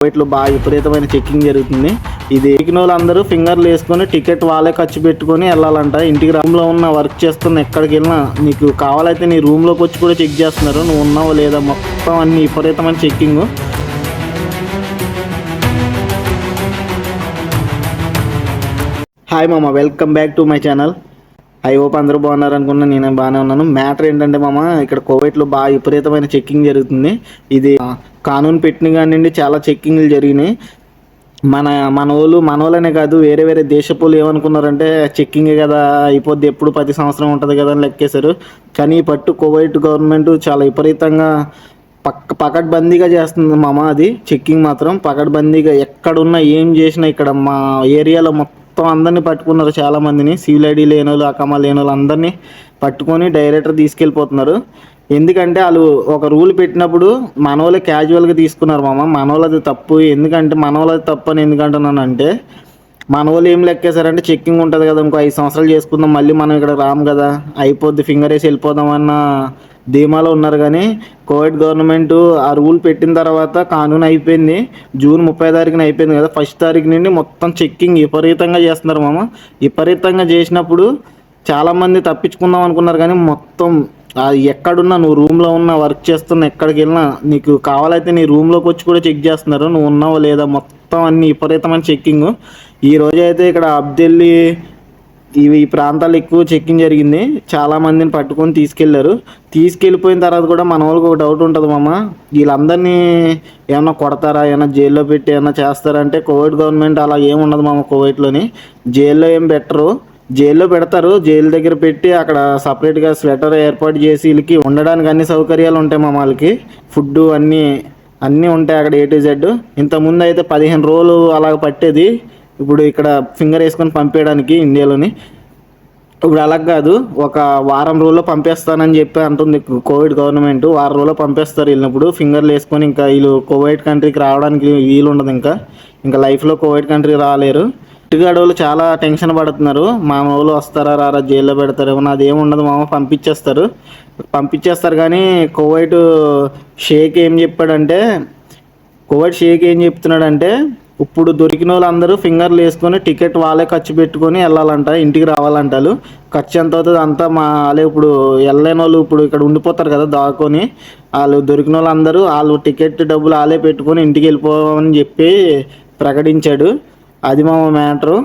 కోవిడ్లో బాగా విపరీతమైన చెక్కింగ్ జరుగుతుంది. ఇది ఎక్కిన వాళ్ళందరూ ఫింగర్లు వేసుకొని టికెట్ వాళ్ళే ఖర్చు పెట్టుకొని వెళ్ళాలంట. ఇంటికి రూమ్లో ఉన్న వర్క్ చేస్తున్న ఎక్కడికి వెళ్ళినా నీకు కావాలైతే నీ రూమ్లోకి వచ్చి కూడా చెక్ చేస్తున్నారు, నువ్వు ఉన్నావో లేదా. మొత్తం అన్ని విపరీతమైన చెక్కింగ్. హాయ్ మామ, welcome back to my channel. I hope అందరూ బాగున్నారు అనుకున్నా, నేను బాగానే ఉన్నాను. మ్యాటర్ ఏంటంటే మామ, ఇక్కడ కోవిడ్లో బాగా విపరీతమైన చెక్కింగ్ జరుగుతుంది. ఇది కానూన్ పెట్టిన కానివ్వండి చాలా చెక్కింగ్లు జరిగినాయి. మనోళ్ళనే కాదు, వేరే వేరే దేశపోలు ఏమనుకున్నారంటే చెక్కింగే కదా అయిపోద్ది, ఎప్పుడు 10 సంవత్సరం ఉంటుంది కదా అని లెక్కేశారు. కానీ పట్టు కోవిడ్ గవర్నమెంట్ చాలా విపరీతంగా పకడ్బందీగా చేస్తుంది మామ. అది చెక్కింగ్ మాత్రం పకడ్బందీగా ఎక్కడున్నా ఏం చేసినా. ఇక్కడ మా ఏరియాలో మొత్తం అందరినీ పట్టుకున్నారు, చాలామందిని. సివిల్ ఐడి లేని వాళ్ళు, అకమా లేని వాళ్ళు అందరినీ పట్టుకొని డైరెక్టర్ తీసుకెళ్ళిపోతున్నారు. ఎందుకంటే వాళ్ళు ఒక రూల్ పెట్టినప్పుడు మనోళ్ళే క్యాజువల్గా తీసుకున్నారు మామ. మనోళ్ళది తప్పు. ఎందుకంటే మనోళ్ళది తప్పు అని ఎందుకంటున్నానంటే, మనోళ్ళు ఏం లెక్కేశారంటే చెక్కింగ్ ఉంటుంది కదా, ఇంకో 5 సంవత్సరాలు చేసుకుందాం, మళ్ళీ మనం ఇక్కడ రాము కదా, అయిపోద్ది, ఫింగర్ వేసి వెళ్ళిపోదాం అన్న ధీమాలో ఉన్నారు. కానీ కోవిడ్ గవర్నమెంట్ ఆ రూల్ పెట్టిన తర్వాత కానూన్ అయిపోయింది, జూన్ 30 తారీఖున అయిపోయింది కదా. 1 తారీఖు నుండి మొత్తం చెక్కింగ్ విపరీతంగా చేస్తున్నారు మామ. విపరీతంగా చేసినప్పుడు చాలామంది తప్పించుకుందాం అనుకున్నారు. కానీ మొత్తం ఎక్కడున్నా, నువ్వు రూమ్లో ఉన్న వర్క్ చేస్తున్న ఎక్కడికి వెళ్ళినా నీకు కావాలైతే నీ రూమ్లోకి వచ్చి కూడా చెక్ చేస్తున్నారు, నువ్వు ఉన్నావో లేదా. మొత్తం అన్ని విపరీతమైన చెక్కింగ్. ఈ రోజు అయితే ఇక్కడ అబ్దెల్లి ఈ ప్రాంతాలు ఎక్కువ చెక్కింగ్ జరిగింది. చాలామందిని పట్టుకొని తీసుకెళ్ళిపోయిన తర్వాత కూడా మన వాళ్ళకి ఒక డౌట్ ఉంటుంది మామ, వీళ్ళందరినీ ఏమన్నా కొడతారా, ఏమన్నా జైల్లో పెట్టి ఏమన్నా చేస్తారా అంటే, కోవిడ్ గవర్నమెంట్ అలా ఏముండదు మామ. కోవిడ్లోని జైల్లో ఏం పెట్టరు, జైల్లో పెడతారు. జైలు దగ్గర పెట్టి అక్కడ సపరేట్గా స్వెటర్ ఏర్పాటు చేసి వీళ్ళకి ఉండడానికి అన్ని సౌకర్యాలు ఉంటాయి మామ. వాళ్ళకి ఫుడ్ అన్నీ ఉంటాయి అక్కడ A to Z. ఇంతకుముందు అయితే 15 రోజులు అలాగ పట్టేది, ఇప్పుడు ఇక్కడ ఫింగర్ వేసుకొని పంపేయడానికి ఇండియాలోని. ఇప్పుడు అలా కాదు, ఒక వారం రోజుల్లో పంపేస్తానని చెప్పి అంటుంది కోవిడ్ గవర్నమెంట్. వారం రోజుల్లో పంపేస్తారు వెళ్ళినప్పుడు ఫింగర్లు వేసుకొని. ఇంకా వీళ్ళు కోవిడ్ కంట్రీకి రావడానికి వీలు ఉండదు. ఇంకా లైఫ్లో కోవిడ్ కంట్రీ రాలేరు. ఇటుగాడు వాళ్ళు చాలా టెన్షన్ పడుతున్నారు, మా వాళ్ళు వస్తారా రారా, జైల్లో పెడతారు. అది ఏమి ఉండదు మామ, పంపించేస్తారు. కానీ కోవిడ్ షేక్ ఏం చెప్తున్నాడంటే, ఇప్పుడు దొరికిన వాళ్ళందరూ ఫింగర్లు వేసుకొని టికెట్ వాళ్ళే ఖర్చు పెట్టుకొని వెళ్ళాలంట, ఇంటికి రావాలంటారు. ఖర్చు ఎంత అవుతుంది అంతా వాళ్ళే. ఇప్పుడు వెళ్ళలేని వాళ్ళు ఇప్పుడు ఇక్కడ ఉండిపోతారు కదా దాక్కొని, వాళ్ళు దొరికిన వాళ్ళందరూ వాళ్ళు టికెట్ డబ్బులు వాళ్ళే పెట్టుకొని ఇంటికి వెళ్ళిపోమని చెప్పి ప్రకటించాడు. అది మా మ్యాటరు.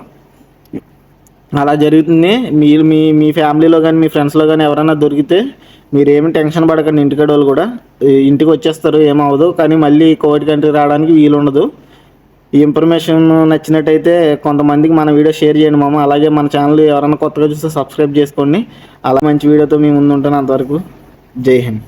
అలా జరుగుతుంది. మీరు మీ ఫ్యామిలీలో కానీ మీ ఫ్రెండ్స్లో కానీ ఎవరైనా దొరికితే మీరేమి టెన్షన్ పడకండి. ఇంటికాడ వాళ్ళు కూడా ఇంటికి వచ్చేస్తారు, ఏమవ్వదు. కానీ మళ్ళీ కోవిడ్ కంట్రీ రావడానికి వీలు ఉండదు. ఈ ఇన్ఫర్మేషన్ నచ్చినట్టయితే కొంతమందికి మన వీడియో షేర్ చేయండి మామ. అలాగే మన ఛానల్ ఎవరైనా కొత్తగా చూస్తే సబ్స్క్రైబ్ చేసుకోండి. అలా మంచి వీడియోతో మీ ముందు ఉంటాను. అంతవరకు జై హింద్.